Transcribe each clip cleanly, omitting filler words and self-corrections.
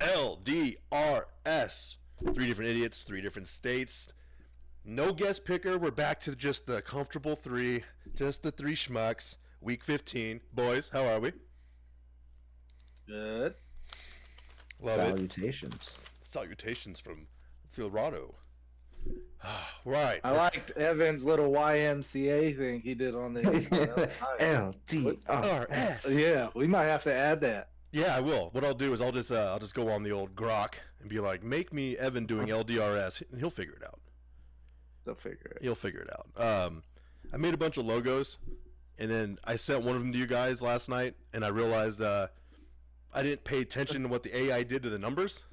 LDRS. 3 different idiots, 3 different states. No guest picker. We're back to just the comfortable 3. Just the 3 schmucks. Week 15. Boys, how are we? Good. Love Salutations. Salutations from Philrado. Right. I liked Evan's little YMCA thing he did on this. LDRS. Yeah, we might have to add that. Yeah, I will. What I'll do is I'll just go on the old grok and be like, make me Evan doing LDRS, and he'll figure it out. They'll figure it. He'll figure it out. I made a bunch of logos, and then I sent one of them to you guys last night, and I realized I didn't pay attention to what the AI did to the numbers.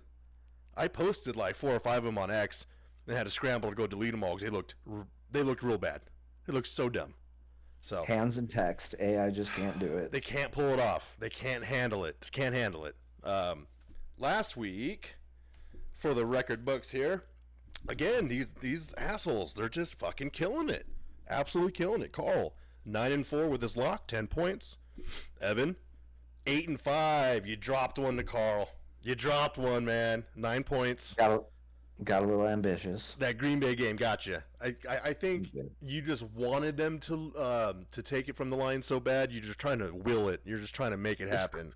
I posted like 4 or 5 of them on X, and had to scramble to go delete them all because they looked real bad. They looked so dumb. So Hands and text. AI just can't do it. they can't pull it off. They can't handle it. Just can't handle it. Last week, for the record books here, again, these assholes, they're just fucking killing it. Absolutely killing it. Carl, 9-4 with his lock, 10 points. Evan, 8-5. You dropped one to Carl. You dropped one, man. 9 points. Got a little ambitious. That Green Bay game got you. I think you just wanted them to take it from the line so bad. You're just trying to will it. You're just trying to make it happen.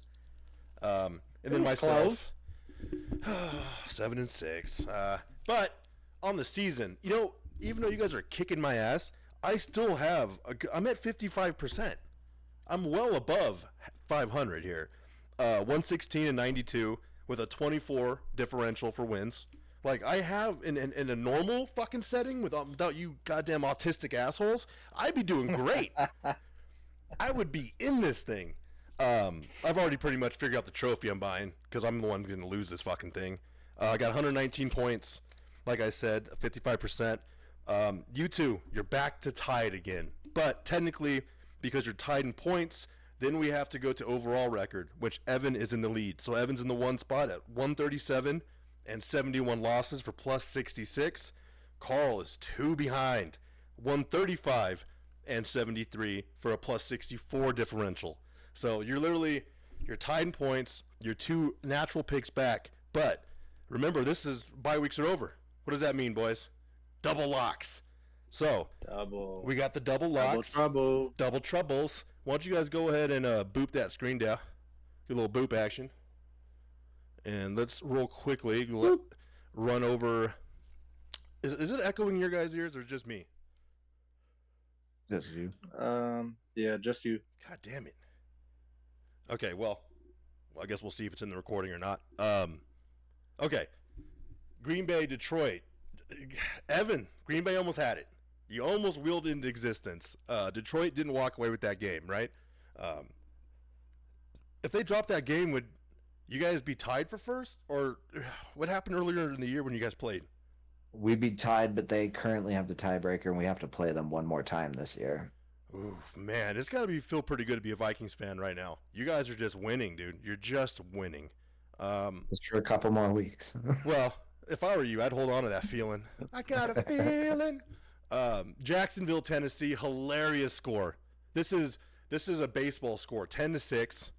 And then myself, 7-6. But on the season, even though you guys are kicking my ass, I still I'm at 55%. I'm well above 500 here. 116-92 with a 24 differential for wins. Like, I have, in a normal fucking setting without you goddamn autistic assholes, I'd be doing great. I would be in this thing. I've already pretty much figured out the trophy I'm buying, because I'm the one going to lose this fucking thing. I got 119 points, like I said, 55%. You two, you're back to tied again. But technically, because you're tied in points, then we have to go to overall record, which Evan is in the lead. So Evan's in the 1 spot at 137 and 71 losses for plus 66. Carl is 2 behind, 135 and 73 for a plus 64 differential. So you're tied in points. You're 2 natural picks back. But remember, bye weeks are over. What does that mean, boys? Double locks. So we got the double locks. Double troubles. Why don't you guys go ahead and boop that screen down? Get a little boop action. And let's real quickly run over. Is it echoing in your guys' ears or just me? Just you. Yeah, just you. God damn it. Okay, well, I guess we'll see if it's in the recording or not. Okay. Green Bay, Detroit. Evan, Green Bay almost had it. You almost willed it into existence. Detroit didn't walk away with that game, right? If they dropped that game, would you guys be tied for first? Or what happened earlier in the year when you guys played? We'd be tied, but they currently have the tiebreaker, and we have to play them one more time this year. Oof, man, it's got to feel pretty good to be a Vikings fan right now. You guys are just winning, dude. You're just winning. Just for a couple more weeks. Well, if I were you, I'd hold on to that feeling. I got a feeling. Jacksonville, Tennessee, hilarious score. This is a baseball score, 10-6.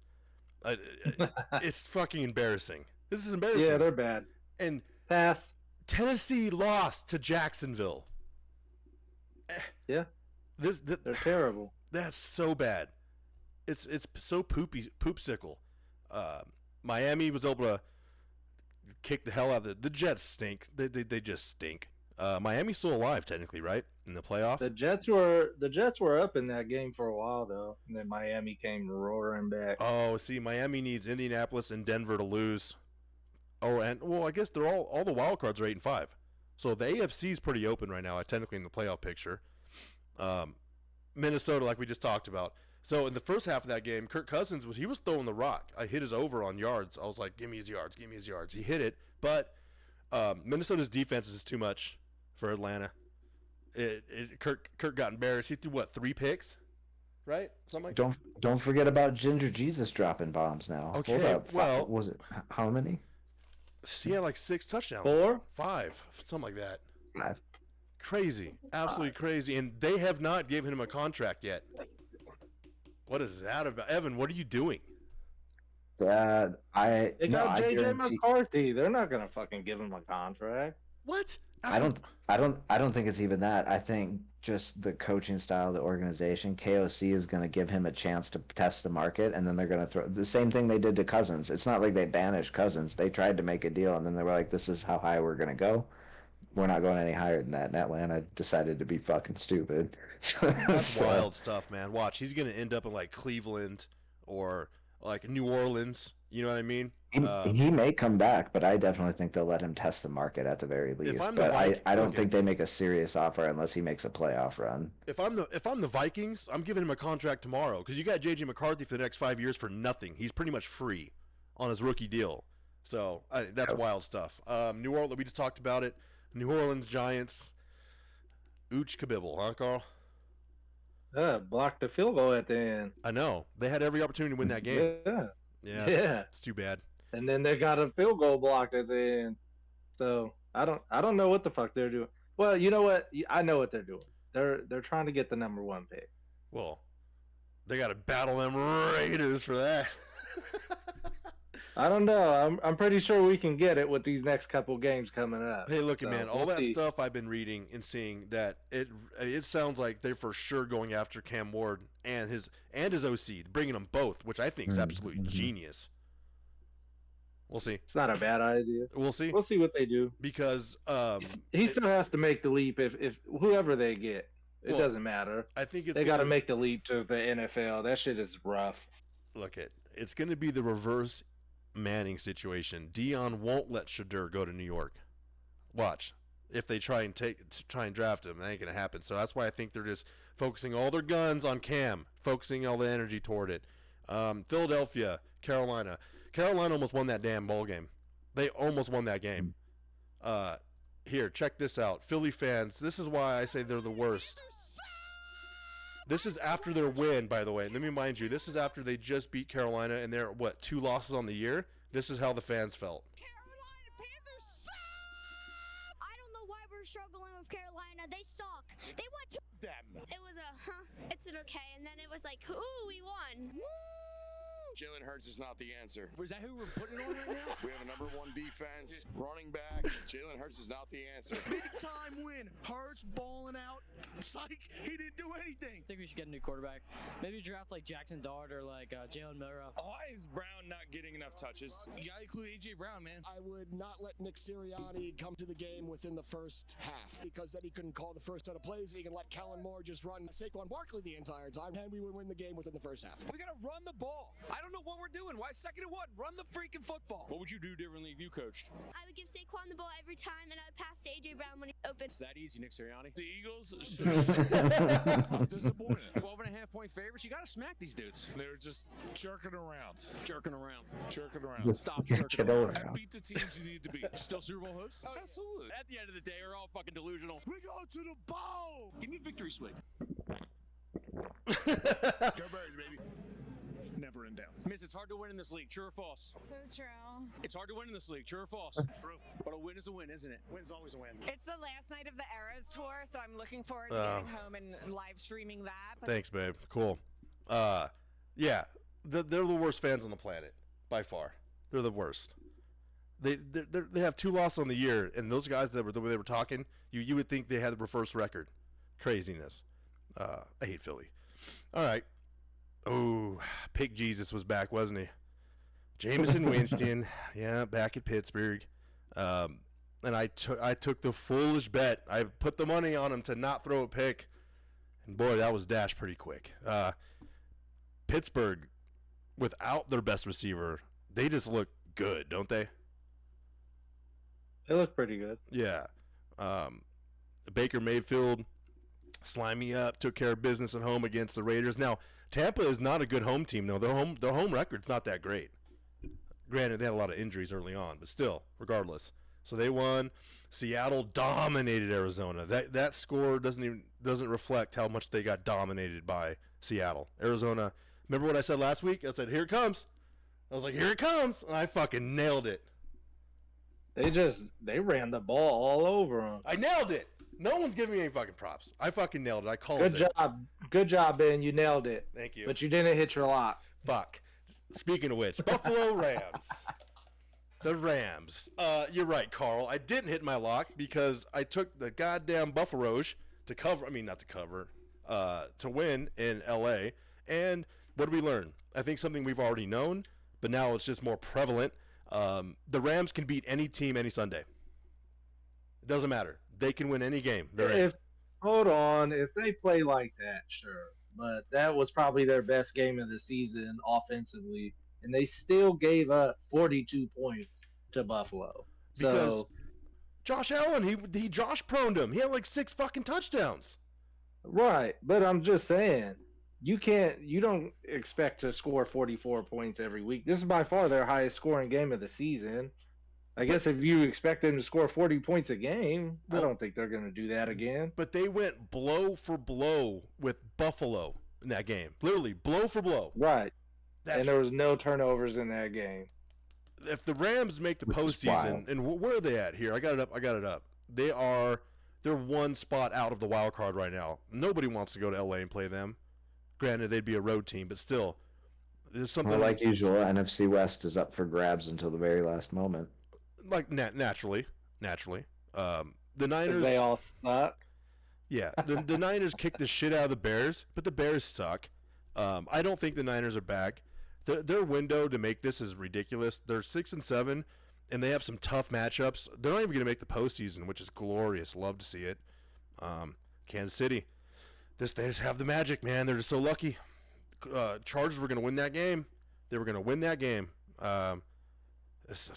It's fucking embarrassing. This is embarrassing. Yeah, they're bad. And Pass. Tennessee lost to Jacksonville. Yeah. They're terrible. That's so bad. It's so poopsicle. Miami was able to kick the hell out of the Jets. Stink. They just stink. Miami's still alive technically, right? In the playoff. The Jets were up in that game for a while though, and then Miami came roaring back. Oh, see, Miami needs Indianapolis and Denver to lose. Oh, and well, I guess they're all the wild cards are 8-5. So the AFC is pretty open right now, technically in the playoff picture. Minnesota, like we just talked about. So in the first half of that game, Kirk Cousins was throwing the rock. I hit his over on yards. I was like, give me his yards. He hit it, but Minnesota's defense is too much for Atlanta. Kirk got embarrassed. He threw 3 picks, right? Something like that. Don't forget about Ginger Jesus dropping bombs now. Okay, Hold up. well, Was it how many? He had like 6 touchdowns. 4? 5, something like that. 5. Crazy, absolutely crazy, and they have not given him a contract yet. What is that about, Evan? What are you doing? They got I JJ guarantee. McCarthy. They're not gonna fucking give him a contract. What? I don't. I don't think it's even that. I think just the coaching style of the organization. KOC is going to give him a chance to test the market, and then they're going to throw the same thing they did to Cousins. It's not like they banished Cousins. They tried to make a deal, and then they were like, "This is how high we're going to go. We're not going any higher than that." And Atlanta decided to be fucking stupid. That's So, wild stuff, man. Watch, he's gonna end up in like Cleveland or like New Orleans. You know what I mean? he may come back, but I definitely think they'll let him test the market at the very least. I'm the But I don't okay. think they make a serious offer unless he makes a playoff run. If I'm the Vikings, I'm giving him a contract tomorrow because you got JJ McCarthy for the next 5 years for nothing. He's pretty much free on his rookie deal. So that's wild stuff. New Orleans, we just talked about it. New Orleans Giants. Ooch kabibble, huh, Carl? Blocked the field goal at the end. I know they had every opportunity to win that game. Yeah. Yeah, Yeah. It's too bad. And then they got a field goal blocked at the end. So I don't know what the fuck they're doing. Well, you know what? I know what they're doing. They're trying to get the number 1 pick. Well, they got to battle them Raiders for that. I don't know. I'm pretty sure we can get it with these next couple games coming up. Hey, look, So, man, all we'll that see. stuff I've been reading and seeing that it sounds like they're for sure going after Cam Ward and his OC, bringing them both, which I think is absolutely genius. We'll see. It's not a bad idea. We'll see We'll see what they do. because He still has to make the leap if whoever they get. It Well, doesn't matter. I think it's They got to gonna- make the leap to the NFL. That shit is rough. Look, it's going to be the reverse Manning situation. Dion won't let Shadur go to New York. Watch. If they try and draft him, that ain't going to happen. So that's why I think they're just focusing all their guns on Cam, focusing all the energy toward it. Philadelphia, Carolina. Carolina almost won that damn ball game. They almost won that game. Here, check this out. Philly fans, this is why I say they're the worst. This is after their win, by the way. Let me remind you, this is after they just beat Carolina and they're, 2 losses on the year? This is how the fans felt. Carolina Panthers suck! I don't know why we're struggling with Carolina. They suck. They went to them. It was it's an okay, and then it was like, ooh, we won. Jalen Hurts is not the answer. Is that who we're putting on right now? We have a number 1 defense, running back. Jalen Hurts is not the answer. Big time win. Hurts balling out. Psych. He didn't do anything. I think we should get a new quarterback. Maybe draft like Jackson Dart or like Jalen Miller. Why is Brown not getting enough touches? You gotta include AJ Brown, man. I would not let Nick Sirianni come to the game within the first half because then he couldn't call the first set of plays and he can let Kellen Moore just run Saquon Barkley the entire time and we would win the game within the first half. We gotta run the ball. I don't know what we're doing. Why 2nd and 1? Run the freaking football. What would you do differently if you coached? I would give Saquon the ball every time, and I would pass to AJ Brown when he opened. It's that easy, Nick Sirianni. The Eagles should disappointed. 12.5-point favorites. You gotta smack these dudes. They're just jerking around. Jerking around. Jerking around. Stop Get jerking it around. around. And beat the teams you need to beat. Still Super Bowl hopes? Oh, absolutely. At the end of the day, we're all fucking delusional. We go to the bowl. Give me a victory swing. Go Birds, baby. Never in doubt. Miss, it's hard to win in this league. True or false? So true. It's hard to win in this league. True or false? True. But a win is a win, isn't it? Win's always a win. It's the last night of the Eras tour, so I'm looking forward to getting home and live streaming that. But Thanks, babe. Cool. Yeah, they're the worst fans on the planet by far. They're the worst. They have 2 losses on the year, and those guys that were talking, you would think they had the reverse record. Craziness. I hate Philly. All right. Oh, Pick Jesus was back, wasn't he? Jameson Winston, yeah, back at Pittsburgh. And I took the foolish bet. I put the money on him to not throw a pick. And boy, that was dashed pretty quick. Pittsburgh, without their best receiver, they just look good, don't they? They look pretty good. Yeah. Baker Mayfield, slimy up, took care of business at home against the Raiders. Now, Tampa is not a good home team, though. Their home record's not that great. Granted, they had a lot of injuries early on, but still, regardless. So they won. Seattle dominated Arizona. That score doesn't reflect how much they got dominated by Seattle. Arizona. Remember what I said last week? I said, "Here it comes." I was like, "Here it comes," and I fucking nailed it. They ran the ball all over them. I nailed it. No one's giving me any fucking props. I fucking nailed it. I called Good it. job, Ben. You nailed it. Thank you. But you didn't hit your lock. Fuck. Speaking of which, Buffalo Rams. The Rams. You're right, Carl. I didn't hit my lock because I took the goddamn Buffaloes to cover. I mean, not to cover. To win in LA. And what did we learn? I think something we've already known, but now it's just more prevalent. The Rams can beat any team any Sunday. It doesn't matter. They can win any game. Hold on. If they play like that, sure. But that was probably their best game of the season offensively. And they still gave up 42 points to Buffalo. Because Josh Allen, he Josh proned him. He had like 6 fucking touchdowns. Right. But I'm just saying, you don't expect to score 44 points every week. This is by far their highest scoring game of the season. I guess if you expect them to score 40 points a game, I don't think they're going to do that again. But they went blow for blow with Buffalo in that game. Literally, blow for blow. Right. And there was no turnovers in that game. If the Rams make the postseason, and where are they at here? I got it up. They're one spot out of the wild card right now. Nobody wants to go to LA and play them. Granted, they'd be a road team, but still, there's something. Well, like usual, NFC West is up for grabs until the very last moment. Like naturally, the Niners. They all suck. Yeah, the Niners kicked the shit out of the Bears, but the Bears suck. I don't think the Niners are back. Their window to make this is ridiculous. They're 6-7, and they have some tough matchups. They're not even going to make the postseason, which is glorious. Love to see it. Kansas City, they just have the magic, man. They're just so lucky. Chargers were going to win that game. They were going to win that game.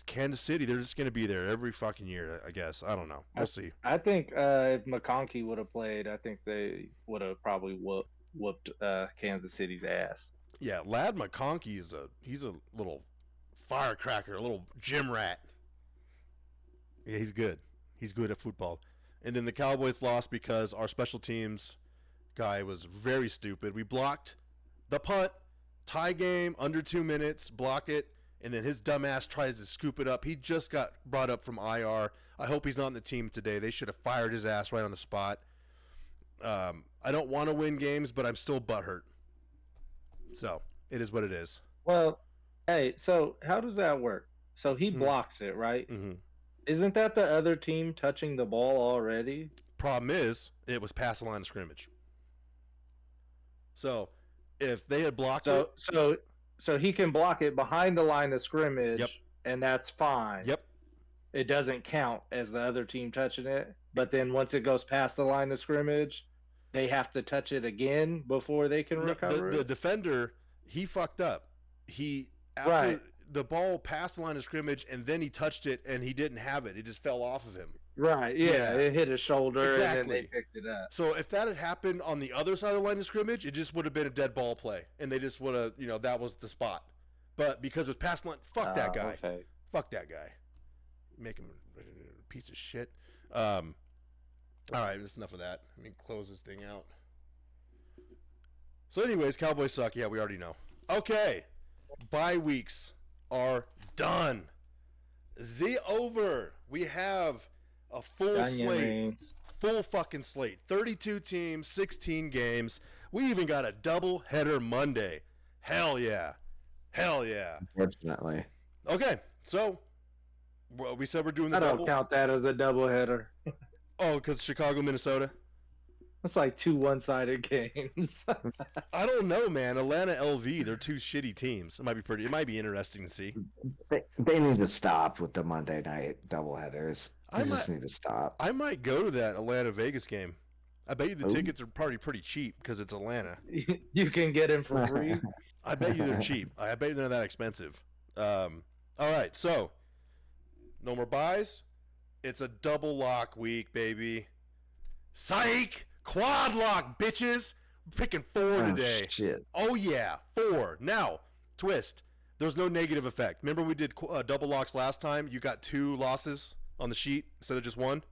Kansas City, they're just going to be there every fucking year, I guess. I don't know. We'll see. I think if McConkey would have played, I think they would have probably whooped Kansas City's ass. Yeah, Lad McConkey he's a little firecracker, a little gym rat. Yeah, he's good. He's good at football. And then the Cowboys lost because our special teams guy was very stupid. We blocked the punt, tie game, under 2 minutes, block it, and then his dumbass tries to scoop it up. He just got brought up from IR. I hope he's not on the team today. They should have fired his ass right on the spot. I don't want to win games, but I'm still butthurt. So, it is what it is. Well, hey, so how does that work? So he blocks it, right? Mm-hmm. Isn't that the other team touching the ball already? Problem is, it was past the line of scrimmage. So, if they had blocked it... So he can block it behind the line of scrimmage, and that's fine. Yep. It doesn't count as the other team touching it. But then once it goes past the line of scrimmage, they have to touch it again before they can recover the it? defender, he fucked up. The ball passed the line of scrimmage, and then he touched it, and he didn't have it. It just fell off of him. Right, yeah. It hit his shoulder, exactly. And then they picked it up. So if that had happened on the other side of the line of scrimmage, it just would have been a dead ball play, and they just would have, that was the spot. But because it was past the line, fuck that guy. Okay. Fuck that guy. Make him a piece of shit. All right, that's enough of that. Let me close this thing out. So anyways, Cowboys suck. Yeah, we already know. Okay. Bye weeks are done. Over. We have a full slate. Full fucking slate. 32 teams, 16 games. We even got a double header Monday. Hell yeah. Unfortunately. Okay, so we said we're doing the double. I don't count that as a doubleheader. Oh, because Chicago, Minnesota? It's like 2 one-sided games. I don't know, man. Atlanta, LV, they're 2 shitty teams. It might be interesting to see. They need to stop with the Monday night doubleheaders. They just need to stop. I might go to that Atlanta Vegas game. I bet you the tickets are probably pretty cheap because it's Atlanta. You can get in for free. I bet you they're cheap. I bet you they're not that expensive. All right, so no more buys. It's a double lock week, baby. Psych! Quad lock, bitches! We're picking 4 today. Shit. Oh, yeah, 4. Now, twist. There's no negative effect. Remember we did double locks last time? You got 2 losses on the sheet instead of just 1?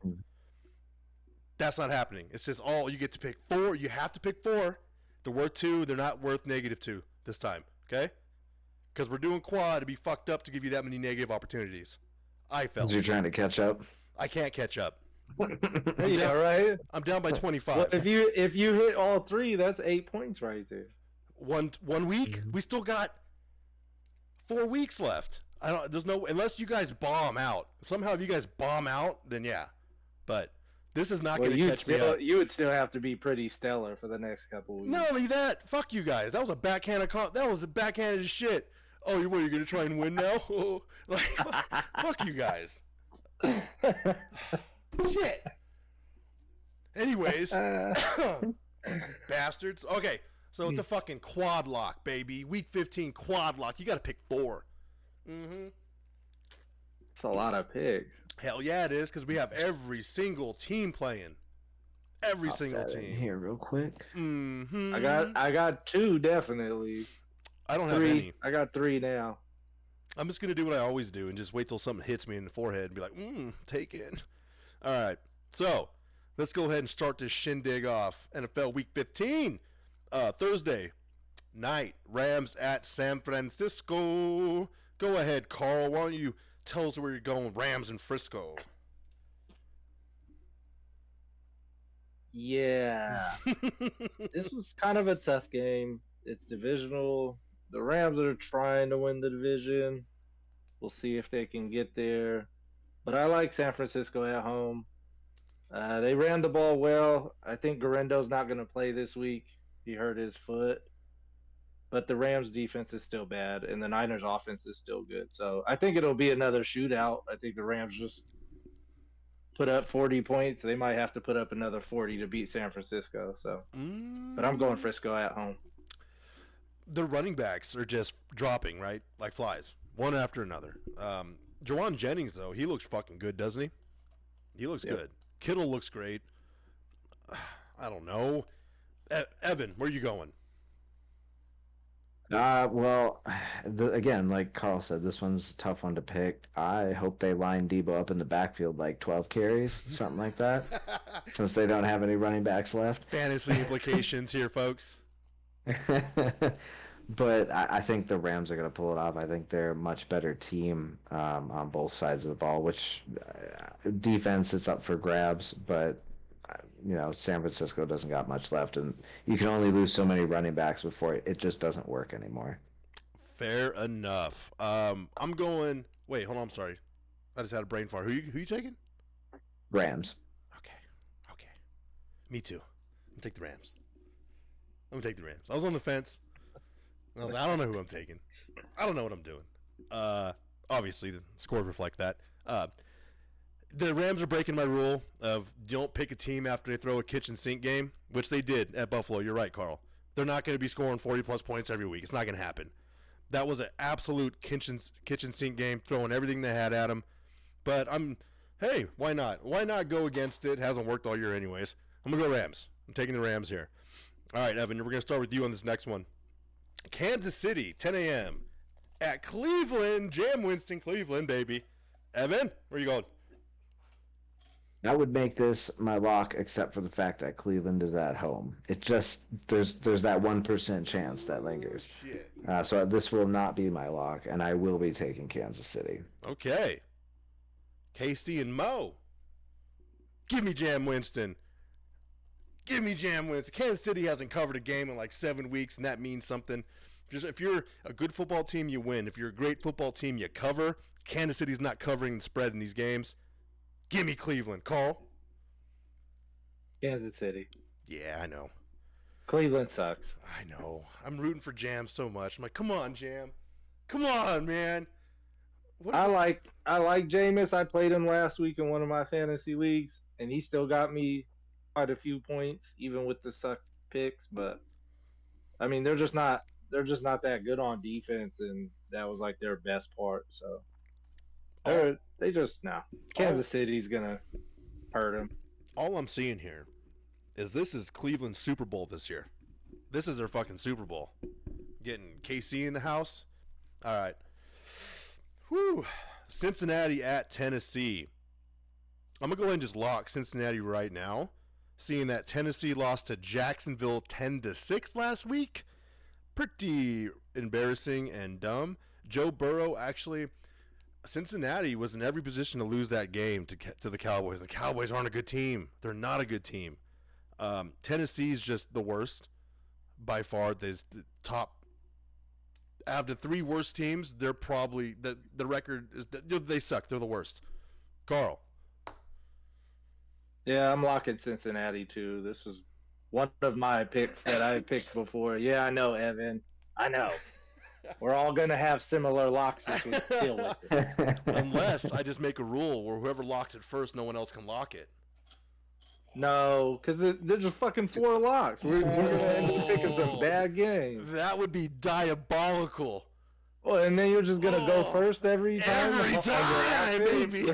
That's not happening. It says you get to pick 4. You have to pick 4. They're worth 2. They're not worth -2 this time, okay? Because we're doing quad to be fucked up to give you that many negative opportunities. I felt. You're trying to catch up? I can't catch up. Yeah, right. I'm down by 25. Well, if you hit all 3, that's 8 points right there. One week, we still got 4 weeks left. There's no, unless you guys bomb out. Somehow if you guys bomb out, then yeah. But this is not going to catch me up. You would still have to be pretty stellar for the next couple weeks. Not only that, fuck you guys. That was a backhanded shit. Oh, you're going to try and win now? Like, fuck you guys. Shit. Anyways, bastards. Okay, so it's a fucking quad lock, baby. Week 15 quad lock. You got to pick 4. Mm-hmm. It's a lot of picks. Hell yeah, it is, because we have every single team playing. Every single team. Here, real quick. Mm-hmm. I got 2 definitely. I don't have 3. any. I got 3 now. I'm just gonna do what I always do and just wait till something hits me in the forehead and be like, take it. All right, so let's go ahead and start this shindig off. NFL Week 15, Thursday night, Rams at San Francisco. Go ahead, Carl. Why don't you tell us where you're going? Rams and Frisco. Yeah. This was kind of a tough game. It's divisional. The Rams are trying to win the division. We'll see if they can get there. But I like San Francisco at home. They ran the ball well. I think Garendo's not going to play this week. He hurt his foot. But the Rams' defense is still bad, and the Niners' offense is still good. So I think it'll be another shootout. I think the Rams just put up 40 points. They might have to put up another 40 to beat San Francisco. So, But I'm going Frisco at home. The running backs are just dropping, right? Like flies. One after another. Jawan Jennings, though, he looks fucking good, doesn't he? He looks good. Kittle looks great. I don't know. Evan, where are you going? Well, again, like Carl said, this one's a tough one to pick. I hope they line Debo up in the backfield like 12 carries, something like that, since they don't have any running backs left. Fantasy implications here, folks. But I think the Rams are going to pull it off. I think they're a much better team on both sides of the ball, which defense, it's up for grabs, but San Francisco doesn't got much left, and you can only lose so many running backs before it just doesn't work anymore. Fair enough. I'm going. Wait, hold on. I'm sorry. I just had a brain fart. Who you taking? Rams. Okay. Me too. I'm gonna take the Rams. I was on the fence. I was like, I don't know who I'm taking. I don't know what I'm doing. Obviously, the scores reflect that. The Rams are breaking my rule of don't pick a team after they throw a kitchen sink game, which they did at Buffalo. You're right, Carl. They're not going to be scoring 40-plus points every week. It's not going to happen. That was an absolute kitchen sink game, throwing everything they had at them. But hey, why not? Why not go against it? Hasn't worked all year anyways. I'm going to go Rams. I'm taking the Rams here. All right, Evan, we're going to start with you on this next one. Kansas City, 10 a.m. at Cleveland. Jam Winston, Cleveland, baby. Evan, where you going? I would make this my lock, except for the fact that Cleveland is at home. It just there's that 1% chance that lingers. Shit. So this will not be my lock, and I will be taking Kansas City. Okay. KC and Mo. Give me Jam Winston. Kansas City hasn't covered a game in like 7 weeks, and that means something. If you're a good football team, you win. If you're a great football team, you cover. Kansas City's not covering the spread in these games. Give me Cleveland. Carl? Kansas City. Yeah, I know. Cleveland sucks. I know. I'm rooting for Jam so much. I'm like, come on, Jam. Come on, man. I like Jameis. I played him last week in one of my fantasy leagues, and he still got me quite a few points, even with the suck picks. But I mean, they're just not that good on defense, and that was like their best part. So Kansas City's gonna hurt them. All I'm seeing here is this is Cleveland's Super Bowl this year. This is their fucking Super Bowl. Getting KC in the house. All right. Whew. Cincinnati at Tennessee. I'm going to go ahead and just lock Cincinnati right now, seeing that Tennessee lost to Jacksonville 10-6 last week. Pretty embarrassing and dumb. Joe Burrow, actually, Cincinnati was in every position to lose that game to the Cowboys. The Cowboys aren't a good team. They're not a good team. Tennessee's just the worst by far. There's the top out of the 3 worst teams, they're probably the record is they suck. They're the worst. Carl. Yeah, I'm locking Cincinnati too. This was one of my picks that I picked before. Yeah, I know, Evan. I know. We're all gonna have similar locks if we deal with it. Unless I just make a rule where whoever locks it first, no one else can lock it. No, because they're just fucking 4 locks. We're gonna end up picking some bad games. That would be diabolical. Well, and then you're just gonna go first every time. Every time, baby.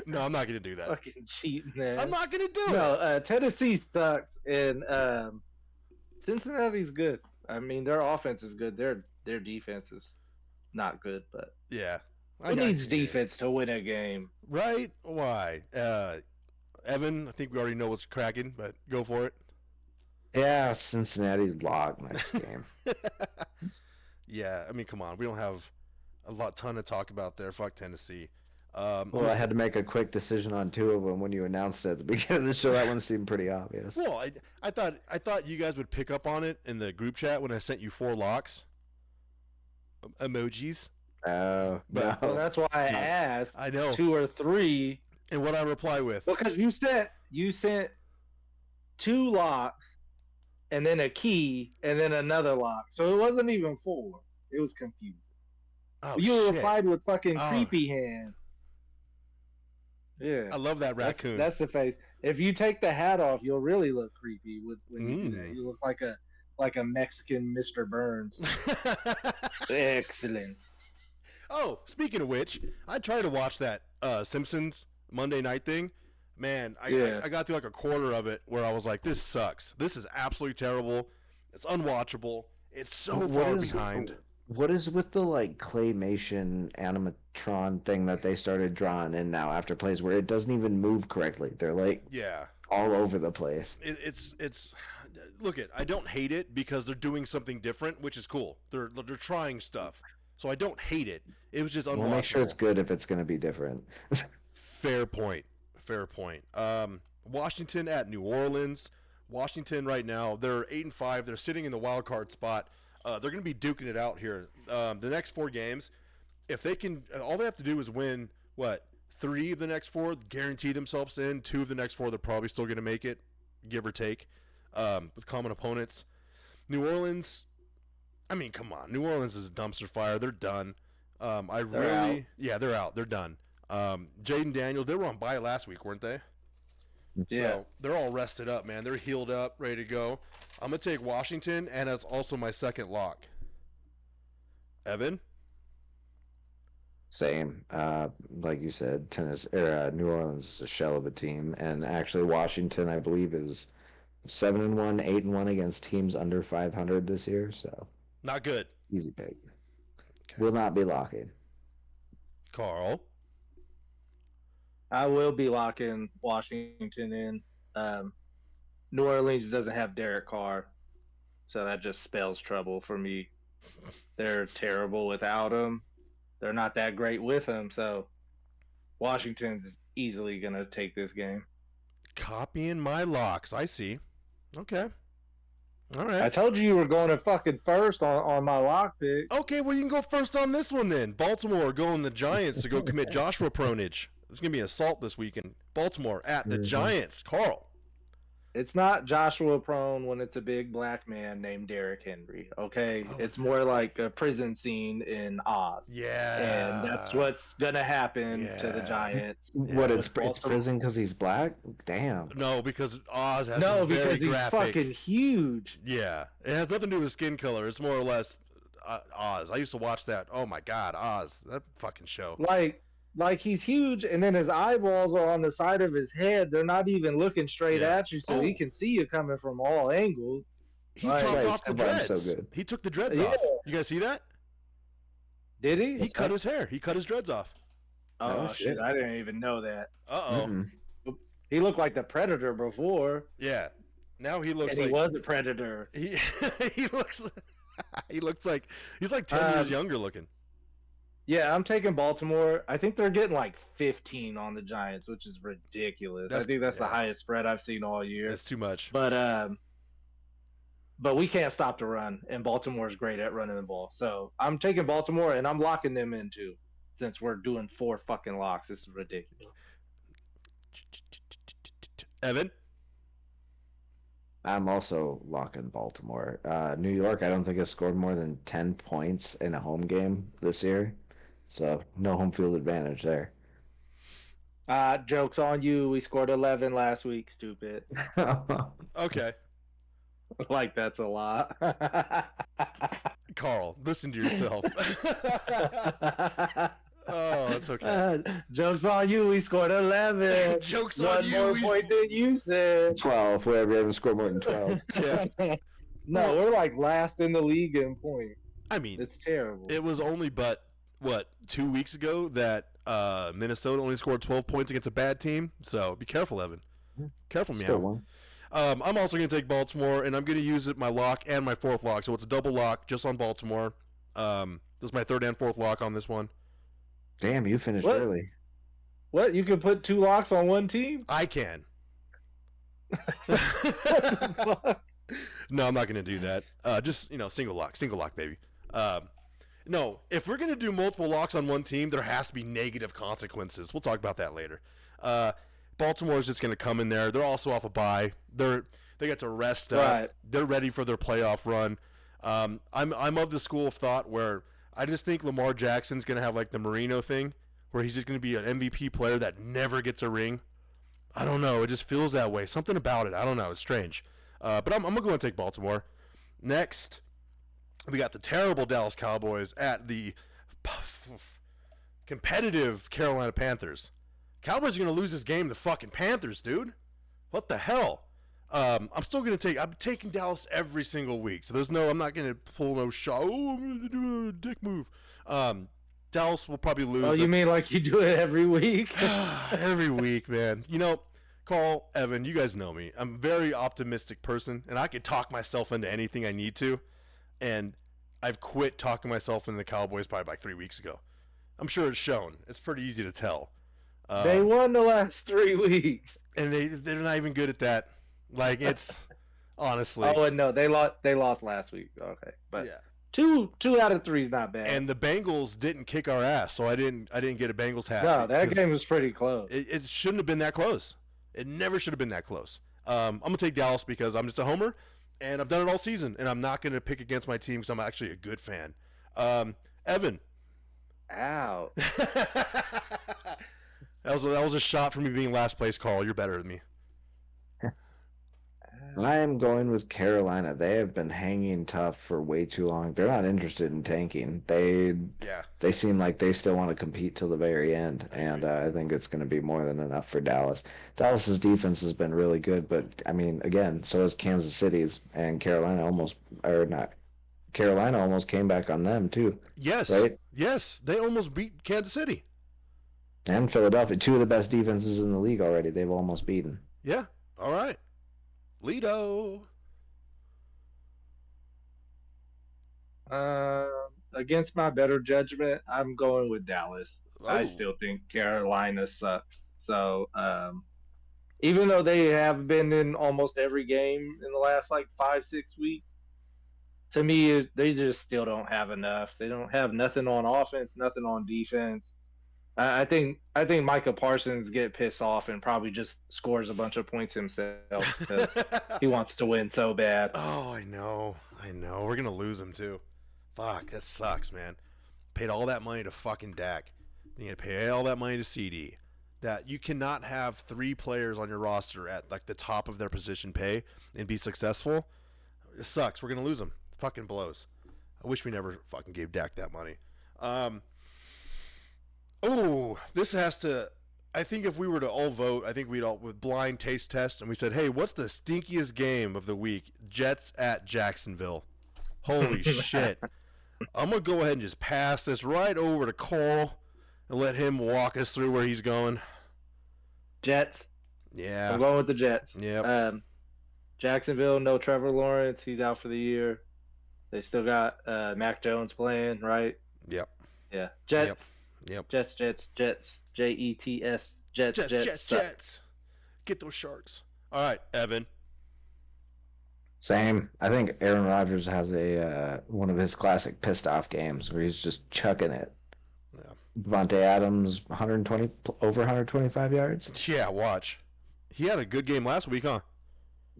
No, I'm not gonna do that. Fucking cheating, man. I'm not gonna do it. No, Tennessee sucks, and Cincinnati's good. I mean, their offense is good. Their defense is not good, but yeah, who needs defense to win a game? Right? Why? Evan, I think we already know what's cracking, but go for it. Yeah, Cincinnati lock next game. Yeah, I mean, come on. We don't have a ton to talk about there. Fuck Tennessee. Well, I had to make a quick decision on 2 of them when you announced it at the beginning of the show. That one seemed pretty obvious. Well, I thought you guys would pick up on it in the group chat when I sent you 4 locks. Emojis. Oh, but well, that's why I asked. I know 2 or 3. And what I reply with? Because you sent 2 locks, and then a key, and then another lock. So it wasn't even 4. It was confusing. Oh, you shit. replied with fucking creepy hands. Yeah. I love that raccoon. That's the face. If you take the hat off, you'll really look creepy when you do that. You look like a Mexican Mr. Burns. Excellent. Oh, speaking of which, I tried to watch that Simpsons Monday night thing. Man, I got through like a quarter of it where I was like, this sucks. This is absolutely terrible. It's unwatchable. It's so far behind. What is with the like claymation animatron thing that they started drawing in now after plays where it doesn't even move correctly? They're like all over the place. It's look I don't hate it because they're doing something different, which is cool. They're trying stuff. So I don't hate it. It was just unwatchable. We'll make sure it's good if it's going to be different. Fair point. Washington at New Orleans. Washington right now, they're 8-5. They're sitting in the wild card spot. They're going to be duking it out here. The next 4 games, if they can, all they have to do is win, 3 of the next 4, guarantee themselves in. 2 of the next 4, they're probably still going to make it, give or take, with common opponents. New Orleans, I mean, come on. New Orleans is a dumpster fire. They're done. They're out. Yeah, they're out. They're done. Jaden Daniels, they were on bye last week, weren't they? Yeah. So they're all rested up, man. They're healed up, ready to go. I'm going to take Washington, and that's also my second lock. Evan? Same. Like you said, New Orleans is a shell of a team, and actually Washington, I believe, is 7-1, 8-1 against teams under 500 this year. So not good. Easy pick. Okay. Will not be locking. Carl? I will be locking Washington in. New Orleans doesn't have Derek Carr, so that just spells trouble for me. They're terrible without him. They're not that great with him, so Washington's easily going to take this game. Copying my locks. I see. Okay. All right. I told you were going to fucking first on my lock pick. Okay, well, you can go first on this one then. Baltimore going the Giants to go commit Joshua Pronage. There's going to be assault this weekend. Baltimore at the Giants. Carl. It's not Joshua Prone when it's a big black man named Derrick Henry, okay? Oh. It's more like a prison scene in Oz. Yeah. And that's what's going to happen to the Giants. What, it's prison because he's black? Damn. No, because Oz has some very graphic. No, because he's fucking huge. Yeah. It has nothing to do with skin color. It's more or less Oz. I used to watch that. Oh, my God, Oz. That fucking show. Like he's huge, and then his eyeballs are on the side of his head. They're not even looking straight at you, so he can see you coming from all angles. He chopped off the dreads. So good. He took the dreads off. You guys see that? Did he? He cut his hair. He cut his dreads off. Oh, shit. I didn't even know that. Uh-oh. Mm-hmm. He looked like the Predator before. Yeah. Now he looks and like... he was a Predator. He looks... he looks like... He's like 10 years younger looking. Yeah, I'm taking Baltimore. I think they're getting like 15 on the Giants, which is ridiculous. I think that's the highest spread I've seen all year. That's too much. But but we can't stop the run, and Baltimore's great at running the ball. So I'm taking Baltimore, and I'm locking them in too, since we're doing 4 fucking locks. This is ridiculous. Evan? I'm also locking Baltimore. New York, I don't think has scored more than 10 points in a home game this year. So no home field advantage there. Joke's on you. We scored 11 last week, stupid. Okay. Like, that's a lot. Carl, listen to yourself. Oh, that's okay. Joke's on you. We scored 11. Joke's One on you. more point than you said. 12. We haven't scored more than 12. Yeah. No, we're like last in the league in points. I mean, It's terrible. it was only 2 weeks ago that Minnesota only scored 12 points against a bad team. So be careful, Evan. Careful, Still meow. one. I'm also going to take Baltimore, and I'm going to use it my lock and my fourth lock. So it's a double lock just on Baltimore. This is my third and fourth lock on this one. Damn, you finished What? early. What? You can put 2 locks on one team? I can. What the fuck? No, I'm not going to do that. Just, single lock, baby. No, if we're going to do multiple locks on one team, there has to be negative consequences. We'll talk about that later. Baltimore's just going to come in there. They're also off a bye. They get to rest up. Right. They're ready for their playoff run. I'm of the school of thought where I just think Lamar Jackson's going to have like the Marino thing, where he's just going to be an MVP player that never gets a ring. I don't know. It just feels that way. Something about it. I don't know. It's strange. But I'm going to go and take Baltimore. Next, we got the terrible Dallas Cowboys at the competitive Carolina Panthers. Cowboys are going to lose this game to the fucking Panthers, dude. What the hell? I'm taking Dallas every single week. So I'm not going to pull no shot. Oh, I'm going to do a dick move. Dallas will probably lose. Oh, you mean like you do it every week? Every week, man. Carl, Evan, you guys know me. I'm a very optimistic person, and I can talk myself into anything I need to. And I've quit talking myself into the Cowboys probably like 3 weeks ago. I'm sure it's shown. It's pretty easy to tell. They won the last 3 weeks. And they're not even good at that. Like, it's honestly. Oh, and no, they lost last week. Okay, but Yeah. two out of 3 is not bad. And the Bengals didn't kick our ass, so I didn't get a Bengals hat. No, that because game was pretty close. It shouldn't have been that close. It never should have been that close. I'm gonna take Dallas because I'm just a homer, and I've done it all season, and I'm not gonna pick against my team because I'm actually a good fan. Evan. Ow. That was a shot for me being last place, Carl. You're better than me. I am going with Carolina. They have been hanging tough for way too long. They're not interested in tanking. They seem like they still want to compete till the very end, and I think it's going to be more than enough for Dallas. Dallas's defense has been really good, but I mean, again, so is Kansas City's, and Carolina almost came back on them too. Yes, right? Yes, they almost beat Kansas City and Philadelphia. 2 of the best defenses in the league already. They've almost beaten. Yeah. All right. Lito. Against my better judgment, I'm going with Dallas. Oh. I still think Carolina sucks. So, even though they have been in almost every game in the last like 5-6 weeks, to me, they just still don't have enough. They don't have nothing on offense, nothing on defense. I think Micah Parsons get pissed off and probably just scores a bunch of points himself because he wants to win so bad. Oh, I know. We're gonna lose him too. Fuck, that sucks, man. Paid all that money to fucking Dak. Then you pay all that money to CD. That you cannot have 3 players on your roster at like the top of their position pay and be successful. It sucks. We're gonna lose him. It fucking blows. I wish we never fucking gave Dak that money. This has to. I think if we were to all vote, I think we'd all with blind taste test, and we said, "Hey, what's the stinkiest game of the week?" Jets at Jacksonville. Holy shit! I'm gonna go ahead and just pass this right over to Carl and let him walk us through where he's going. Jets. Yeah, I'm going with the Jets. Yeah. Jacksonville, no Trevor Lawrence. He's out for the year. They still got Mac Jones playing, right? Yep. Yeah. Jets. Yep. Jets. Jets. Jets. Get those sharks. All right, Evan. Same. I think Aaron Rodgers has a one of his classic pissed off games where he's just chucking it. Yeah. Devontae Adams, 120 over 125 yards. Yeah, watch. He had a good game last week, huh?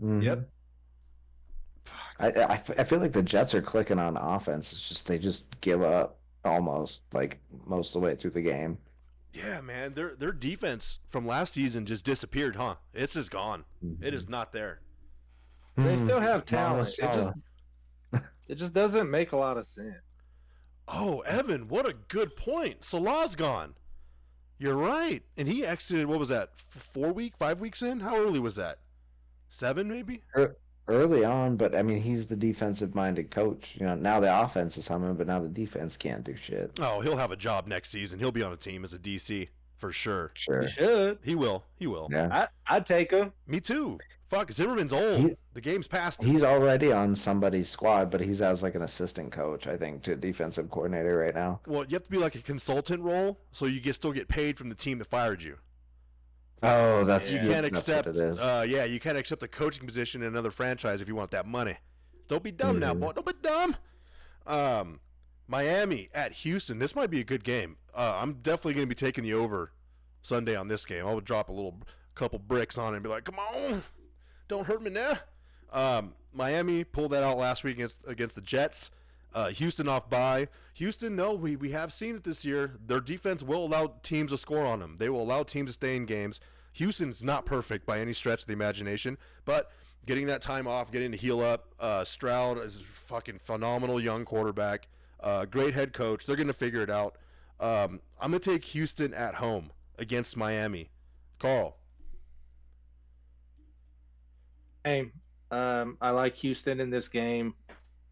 Mm-hmm. Yep. I feel like the Jets are clicking on offense. It's just they just give up almost like most of the way through the game. Yeah, man. Their defense from last season just disappeared, huh? It's just gone. Mm-hmm. It is not there. They still have It's talent. It just doesn't make a lot of sense. Oh, Evan, what a good point. Salah's gone. You're right. And he exited, what was that, 5 weeks in? How early was that? 7 maybe? Early on, but I mean, he's the defensive-minded coach. You know, now the offense is humming, but now the defense can't do shit. Oh, he'll have a job next season. He'll be on a team as a DC for sure. Sure. He should. He will. He will. Yeah. I'd take him. Me too. Fuck, Zimmerman's old. The game's past him. He's already on somebody's squad, but he's as like an assistant coach, I think, to defensive coordinator right now. Well, you have to be like a consultant role, so you still get paid from the team that fired you. Oh, that's You good. can't That's accept. what it is. Yeah, you can't accept a coaching position in another franchise if you want that money. Don't be dumb now, boy. Don't be dumb. Miami at Houston. This might be a good game. I'm definitely going to be taking the over Sunday on this game. I would drop a couple bricks on it and be like, "Come on, don't hurt me now." Miami pulled that out last week against the Jets. Houston off bye. Houston, no, we have seen it this year. Their defense will allow teams to score on them. They will allow teams to stay in games. Houston's not perfect by any stretch of the imagination, but getting that time off, getting to heal up. Stroud is a fucking phenomenal young quarterback. Great head coach. They're going to figure it out. I'm going to take Houston at home against Miami. Carl. Hey, I like Houston in this game.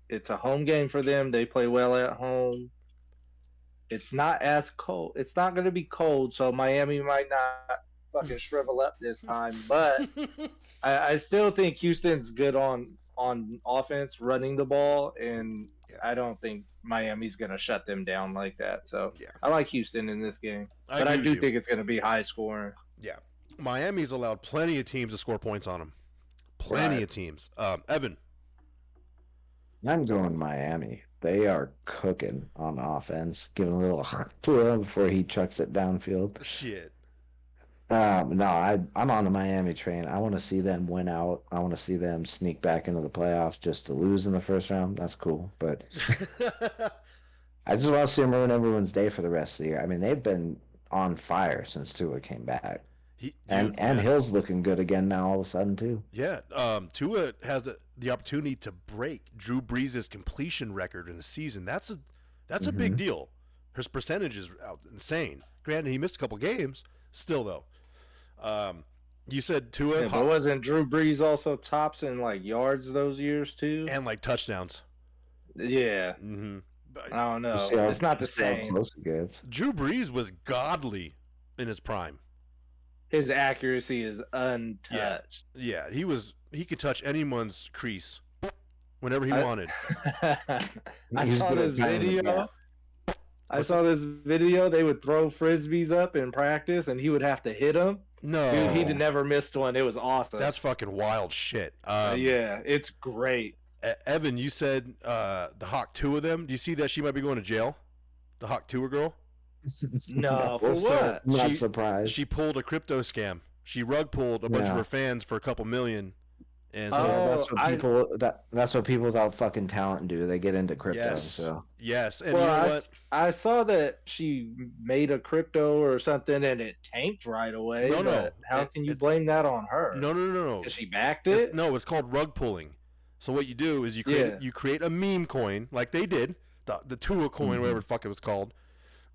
It's a home game for them. They play well at home. It's not as cold. It's not going to be cold, so Miami might not fucking shrivel up this time. But I still think Houston's good on offense, running the ball, and I don't think Miami's going to shut them down like that. So I like Houston in this game. But I do think it's going to be high scoring. Yeah. Miami's allowed plenty of teams to score points on them. Plenty of teams. Evan. I'm going Miami. They are cooking on offense, giving a little to him before he chucks it downfield. Shit. No, I'm on the Miami train. I want to see them win out. I want to see them sneak back into the playoffs just to lose in the first round. That's cool, but I just want to see them ruin everyone's day for the rest of the year. I mean, they've been on fire since Tua came back. And Hill's looking good again now all of a sudden too. Yeah, Tua has the opportunity to break Drew Brees' completion record in the season. That's a big deal. His percentage is insane. Granted, he missed a couple games. Still though, you said Tua. Yeah, but wasn't Drew Brees also tops in like yards those years too, and like touchdowns? Yeah. Mm-hmm. I don't know. It's not the same. Close it gets. Drew Brees was godly in his prime. His accuracy is untouched. Yeah, he could touch anyone's crease whenever he wanted. I saw this video. They would throw frisbees up in practice, and he would have to hit them. No, dude, he'd never missed one. It was awesome. That's fucking wild shit. Yeah, it's great. Evan, you said the Hawk 2 of them. Do you see that she might be going to jail? The Hawk 2 girl. No, for what? Not surprised. She pulled a crypto scam. She rug pulled a bunch of her fans for a couple million. And so that's what people without fucking talent do. They get into crypto. Yes. And well, you know what? I saw that she made a crypto or something and it tanked right away. No. How can you blame that on her? No. Because she backed it? No, it's called rug pulling. So what you do is you create a meme coin like they did, the Tua coin, whatever the fuck it was called.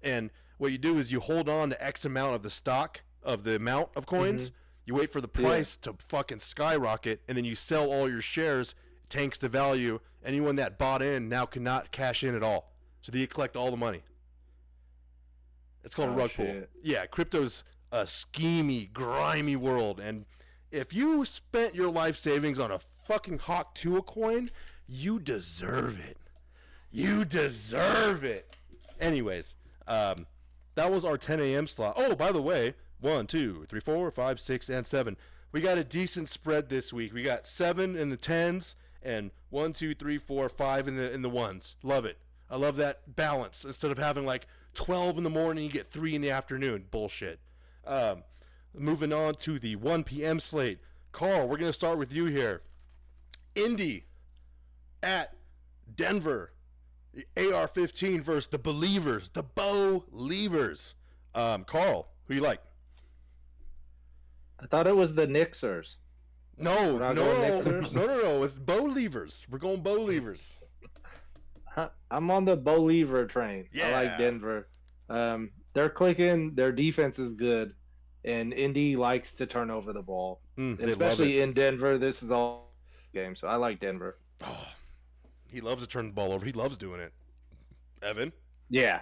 And what you do is you hold on to X amount of the stock of the amount of coins. You wait for the price to fucking skyrocket, and then you sell all your shares. Tanks the value. Anyone that bought in now cannot cash in at all. So they collect all the money. It's called a rug pull. Yeah, crypto's a schemy, grimy world. And if you spent your life savings on a fucking Hawk 2 coin, you deserve it. You deserve it. Anyways, that was our 10 a.m. slot. Oh, by the way, 1, 2, 3, 4, 5, 6, and 7. We got a decent spread this week. We got 7 in the 10s and 1, 2, 3, 4, 5 in the ones. Love it. I love that balance. Instead of having like 12 in the morning, you get 3 in the afternoon. Bullshit. Moving on to the 1 p.m. slate. Carl, we're going to start with you here. Indy at Denver. The AR-15 versus the Believers. The Bo-Leavers. Carl, who you like? I thought it was the Knicksers. No. We're not going Knicksers? No. It's Bo-Leavers. We're going Bo-Leavers. I'm on the Believer train. Yeah. I like Denver. They're clicking. Their defense is good, and Indy likes to turn over the ball, especially in Denver. This is all game, so I like Denver. Oh, he loves to turn the ball over. He loves doing it. Evan? Yeah.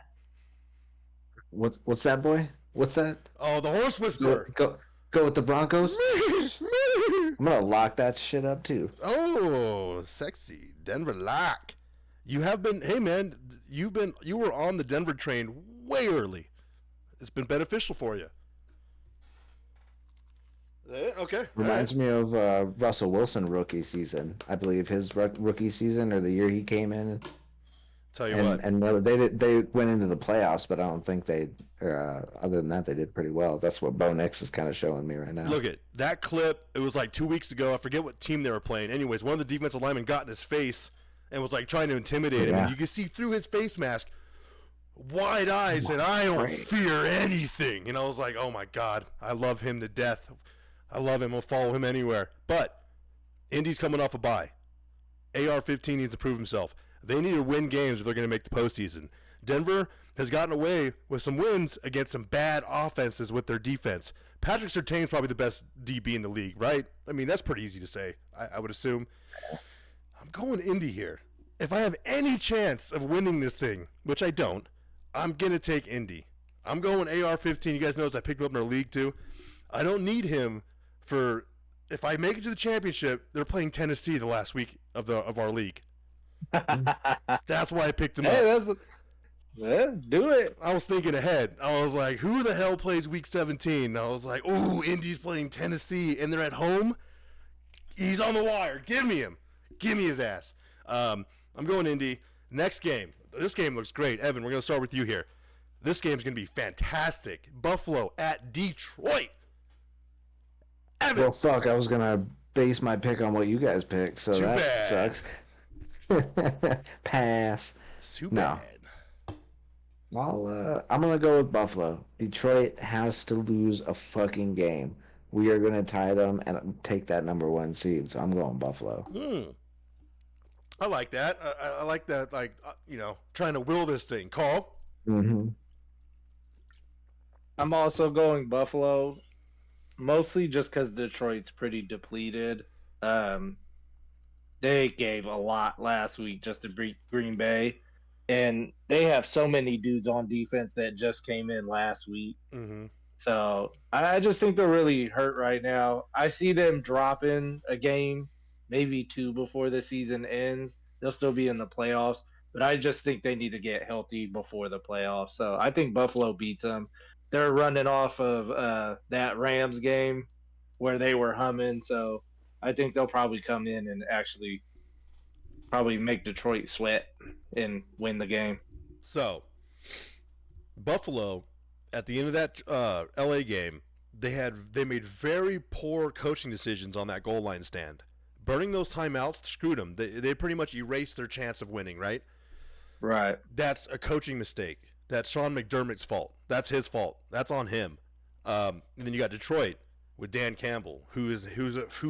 What's that, boy? What's that? Oh, the horse whisperer. Go with the Broncos. I'm gonna lock that shit up too. Oh, sexy Denver lock. You have been. Hey, man, you were on the Denver train way early. It's been beneficial for you. Okay. Reminds me of Russell Wilson rookie season. I believe his rookie season or the year he came in. Tell you what. And they went into the playoffs, but I don't think other than that, they did pretty well. That's what Bo Nix is kind of showing me right now. Look at that clip. It was like 2 weeks ago. I forget what team they were playing. Anyways, one of the defensive linemen got in his face and was like trying to intimidate him. And you could see through his face mask, wide eyes, and I don't fear anything. And I was like, oh my God, I love him to death. I love him. I'll follow him anywhere. But Indy's coming off a bye. AR-15 needs to prove himself. They need to win games if they're going to make the postseason. Denver has gotten away with some wins against some bad offenses with their defense. Patrick Surtain's probably the best DB in the league, right? I mean, that's pretty easy to say, I would assume. I'm going Indy here. If I have any chance of winning this thing, which I don't, I'm going to take Indy. I'm going AR-15. You guys notice I picked him up in our league too. I don't need him for – if I make it to the championship, they're playing Tennessee the last week of our league. That's why I picked him up. Do it. I was thinking ahead. I was like, who the hell plays week 17? And I was like, ooh, Indy's playing Tennessee, and they're at home. He's on the wire. Give me him. Give me his ass. I'm going Indy. Next game. This game looks great. Evan, we're going to start with you here. This game's going to be fantastic. Buffalo at Detroit. Evan. Well, fuck, I was going to base my pick on what you guys picked, so that sucks. Pass. Too bad. I'm gonna go with Buffalo. Detroit has to lose a fucking game. We are gonna tie them and take that #1 seed. So I'm going Buffalo. I like that. I like that. Like trying to will this thing. Carl. Mm-hmm. I'm also going Buffalo, mostly just because Detroit's pretty depleted. They gave a lot last week just to beat Green Bay, and they have so many dudes on defense that just came in last week. Mm-hmm. So I just think they're really hurt right now. I see them dropping a game, maybe 2 before the season ends. They'll still be in the playoffs, but I just think they need to get healthy before the playoffs. So I think Buffalo beats them. They're running off of that Rams game where they were humming, so I think they'll probably come in and actually probably make Detroit sweat and win the game. So, Buffalo, at the end of that LA game, they made very poor coaching decisions on that goal line stand. Burning those timeouts screwed them. They pretty much erased their chance of winning, right? Right. That's a coaching mistake. That's Sean McDermott's fault. That's his fault. That's on him. And then you got Detroit with Dan Campbell, who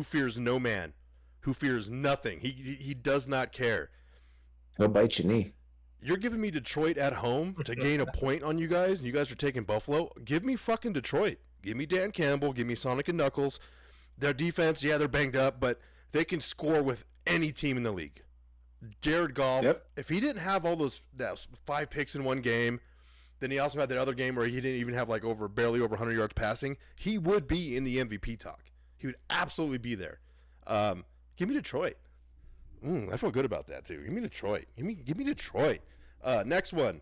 fears no man, who fears nothing. He does not care. He'll bite your knee. You're giving me Detroit at home to gain a point on you guys, and you guys are taking Buffalo? Give me fucking Detroit. Give me Dan Campbell. Give me Sonic and Knuckles. Their defense, yeah, they're banged up, but they can score with any team in the league. Jared Goff, if he didn't have all those 5 picks in one game, then he also had that other game where he didn't even have barely over 100 yards passing, he would be in the MVP talk. He would absolutely be there. Give me Detroit. I feel good about that too. Give me Detroit. Give me Detroit. Next one,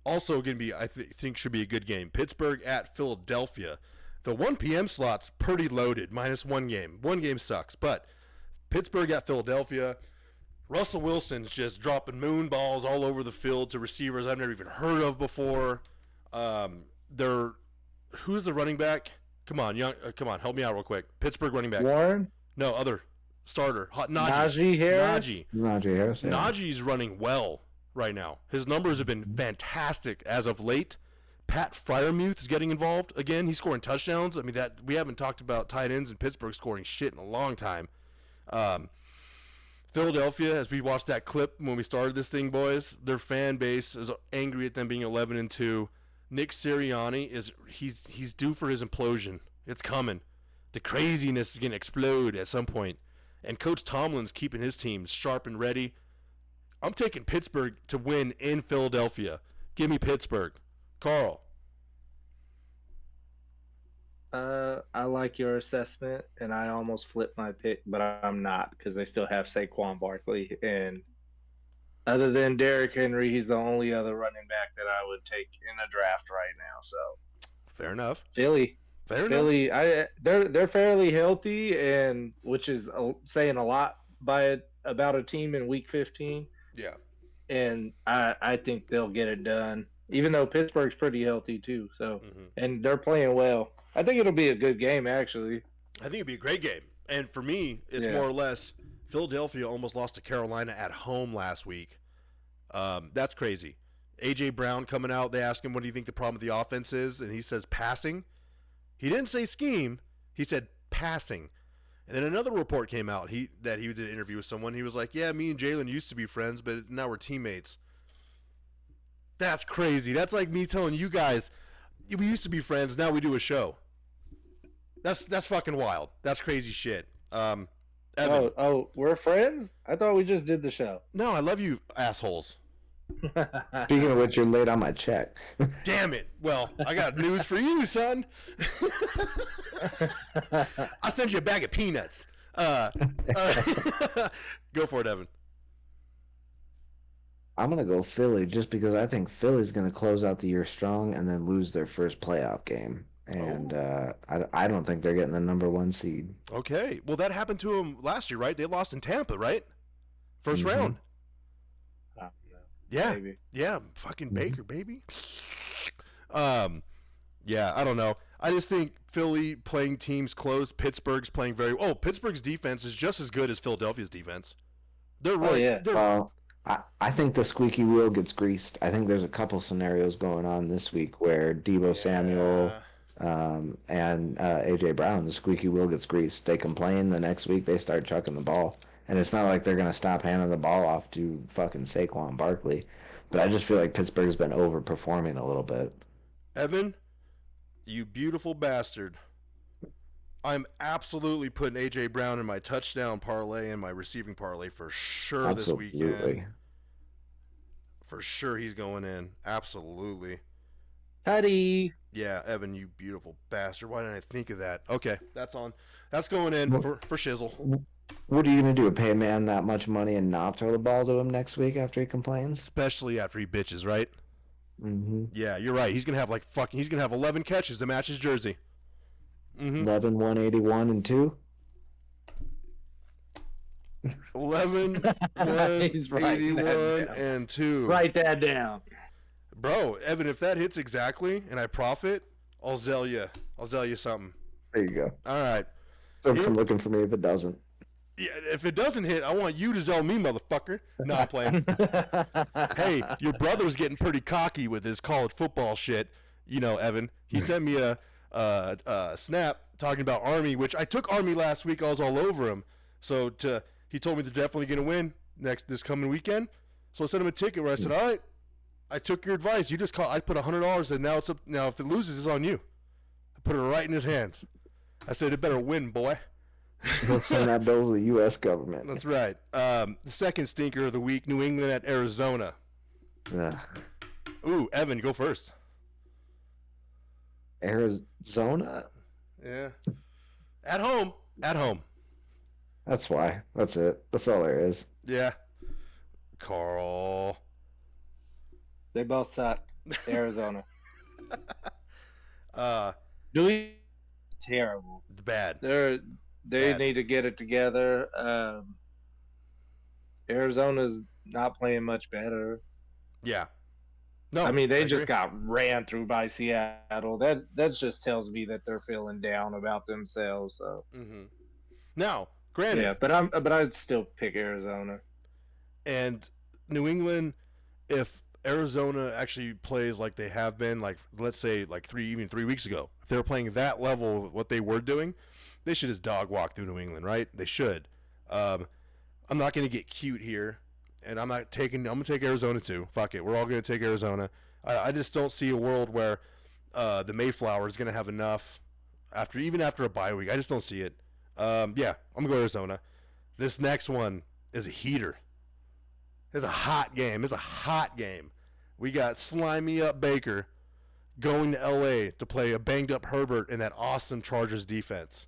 also going to be, I think should be a good game. Pittsburgh at Philadelphia. The 1 p.m. slot's pretty loaded, minus one game. One game sucks, but Pittsburgh at Philadelphia. Russell Wilson's just dropping moon balls all over the field to receivers I've never even heard of before. Who's the running back? Come on, help me out real quick. Pittsburgh running back. Warren? No, other starter. Najee Harris? Najee Harris. Yeah. Najee's running well right now. His numbers have been fantastic as of late. Pat Fryermuth is getting involved again. He's scoring touchdowns. I mean, that we haven't talked about tight ends in Pittsburgh scoring shit in a long time. Philadelphia, as we watched that clip when we started this thing, boys, their fan base is angry at them being 11-2. Nick Sirianni he's due for his implosion. It's coming. The craziness is gonna explode at some point. And Coach Tomlin's keeping his team sharp and ready. I'm taking Pittsburgh to win in Philadelphia. Give me Pittsburgh. Carl. I like your assessment, and I almost flipped my pick, but I'm not because they still have Saquon Barkley. And other than Derrick Henry, he's the only other running back that I would take in a draft right now. So fair enough. Philly, they're fairly healthy, and which is saying a lot about a team in Week 15. Yeah, and I think they'll get it done. Even though Pittsburgh's pretty healthy too, so and they're playing well. I think it'll be a good game, actually. I think it'll be a great game. And for me, it's more or less Philadelphia almost lost to Carolina at home last week. That's crazy. A.J. Brown coming out, they asked him, what do you think the problem with the offense is? And he says passing. He didn't say scheme. He said passing. And then another report came out that he did an interview with someone. He was like, yeah, me and Jalen used to be friends, but now we're teammates. That's crazy. That's like me telling you guys, we used to be friends, now we do a show. That's fucking wild. That's crazy shit. Evan. Oh, we're friends? I thought we just did the show. No, I love you, assholes. Speaking of which, you're late on my check. Damn it. Well, I got news for you, son. I'll send you a bag of peanuts. Go for it, Evan. I'm going to go Philly just because I think Philly's going to close out the year strong and then lose their first playoff game. And I don't think they're getting the number 1 seed. Okay. Well, that happened to them last year, right? They lost in Tampa, right? First round. Yeah. Maybe. Yeah. Fucking Baker, baby. Yeah, I don't know. I just think Philly playing teams close. Pittsburgh's playing Pittsburgh's defense is just as good as Philadelphia's defense. They're right. Well, I think the squeaky wheel gets greased. I think there's a couple scenarios going on this week where Deebo Samuel and A.J. Brown, the squeaky wheel gets greased. They complain, the next week they start chucking the ball. And it's not like they're going to stop handing the ball off to fucking Saquon Barkley. But I just feel like Pittsburgh's been overperforming a little bit. Evan, you beautiful bastard. I'm absolutely putting A.J. Brown in my touchdown parlay and my receiving parlay for sure this weekend. For sure he's going in. Absolutely. Howdy. Yeah, Evan, you beautiful bastard. Why didn't I think of that? Okay, that's on. That's going in for shizzle. What are you going to do? Pay a man that much money and not throw the ball to him next week after he complains? Especially after he bitches, right? Mm-hmm. Yeah, you're right. He's going to have he's going to have 11 catches to match his jersey. 11, 181, and 2? 11, 181, and 2. Write that down. Bro, Evan, if that hits exactly and I profit, I'll zell you. I'll zell you something. There you go. All right. Don't come looking for me if it doesn't. Yeah, if it doesn't hit, I want you to zell me, motherfucker. No, I'm playing. Hey, your brother's getting pretty cocky with his college football shit. You know, Evan. He sent me a snap talking about Army, which I took Army last week. I was all over him. So he told me they're definitely going to win this coming weekend. So I sent him a ticket where I said, all right, I took your advice. You just call. I put $100, and now it's up. Now if it loses, it's on you. I put it right in his hands. I said, it better win, boy. Let's send that bill to the U.S. government. That's right. The second stinker of the week, New England at Arizona. Yeah. Ooh, Evan, go first. Arizona? Yeah. At home. At home. That's why. That's it. That's all there is. Yeah. Carl. They both suck. Arizona. Terrible. Bad. They need to get it together. Arizona's not playing much better. Yeah. No, I mean, they I just agree. got ran through by Seattle. That just tells me that they're feeling down about themselves. So Now, granted, yeah, but I'd still pick Arizona. and New England, if Arizona actually plays like they have been, like let's say like 3 weeks ago, if they were playing that level, what they were doing, they should just dog walk through New England, right? They should. I'm not going to get cute here, and I'm going to take Arizona too. Fuck it, we're all going to take Arizona. I just don't see a world where the Mayflower is going to have enough after a bye week. I just don't see it. Yeah, I'm going to go Arizona. This next one is a heater. It's a hot game. It's a hot game. We got slimy up Baker going to LA to play a banged up Herbert in that awesome Chargers defense.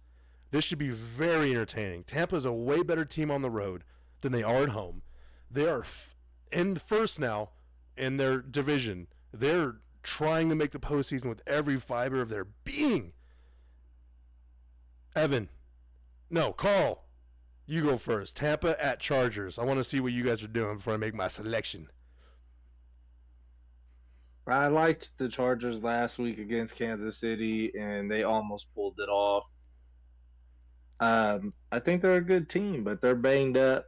This should be very entertaining. Tampa's a way better team on the road than they are at home. They are in first now in their division. They're trying to make the postseason with every fiber of their being. Carl, you go first. Tampa at Chargers. I want to see what you guys are doing before I make my selection. I liked the Chargers last week against Kansas City, and they almost pulled it off. I think they're a good team, but they're banged up,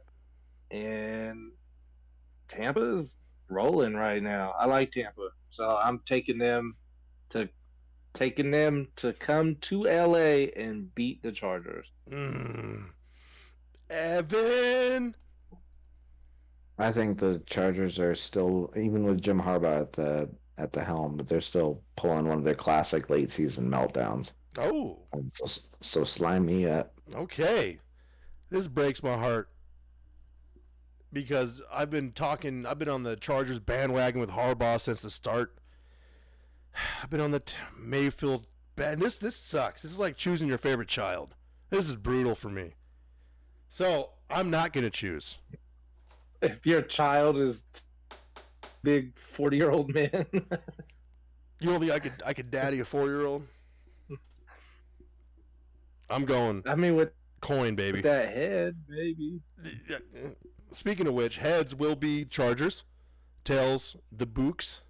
and Tampa is rolling right now. I like Tampa, so I'm to taking them to come to LA and beat the Chargers. Evan. I think the Chargers are still, even with Jim Harbaugh at the helm, but they're still pulling one of their classic late season meltdowns. Oh. So slime me up. Okay. This breaks my heart because I've been on the Chargers bandwagon with Harbaugh since the start. I've been on the Mayfield band. This sucks. This is like choosing your favorite child. This is brutal for me. So I'm not going to choose. If your child is big 40-year-old man. You don't think I could daddy a 4-year-old? I'm going. I mean, with coin, baby. With that head, baby. Speaking of which, heads will be Chargers, tails the Books.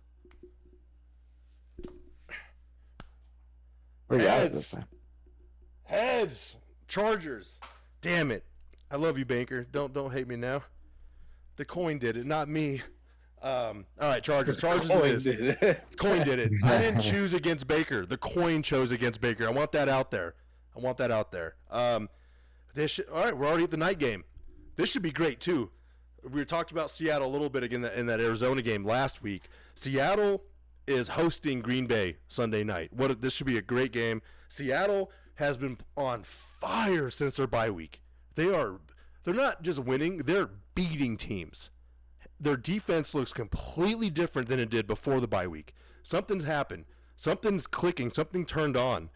Heads, Chargers. Damn it! I love you, banker. Don't hate me now. The coin did it, not me. All right, Chargers. Chargers it is. The coin did it. I didn't choose against Baker. The coin chose against Baker. I want that out there. All right, we're already at the night game. This should be great too. We talked about Seattle a little bit again in that Arizona game last week. Seattle is hosting Green Bay Sunday night. This should be a great game. Seattle has been on fire since their bye week. They're not just winning, they're beating teams. Their defense looks completely different than it did before the bye week. Something's happened. Something's clicking. Something turned on.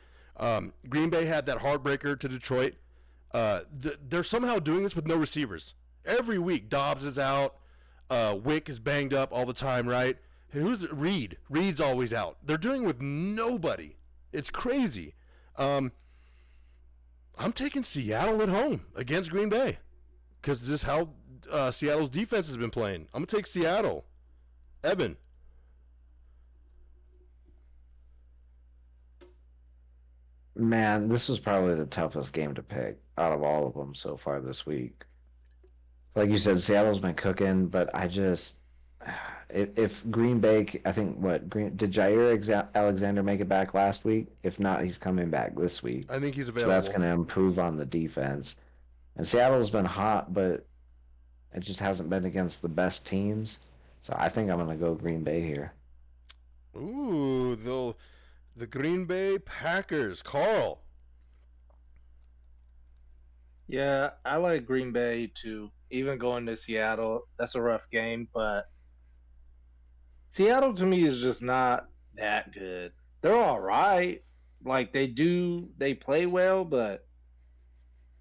Green Bay had that heartbreaker to Detroit. They're somehow doing this with no receivers. Every week, Dobbs is out. Wick is banged up all the time, right? And who's Reed? Reed's always out. They're doing it with nobody. It's crazy. I'm taking Seattle at home against Green Bay because this is how Seattle's defense has been playing. I'm going to take Seattle. Evan. Man, this was probably the toughest game to pick out of all of them so far this week. Like you said, Seattle's been cooking, but if Green Bay, I think did Jair Alexander make it back last week? If not, he's coming back this week. I think he's available. So that's going to improve on the defense. And Seattle's been hot, but it just hasn't been against the best teams. So I think I'm going to go Green Bay here. Ooh, the Green Bay Packers. Carl. Yeah, I like Green Bay too. Even going to Seattle, that's a rough game, but Seattle to me is just not that good. They're all right. Like they play well, but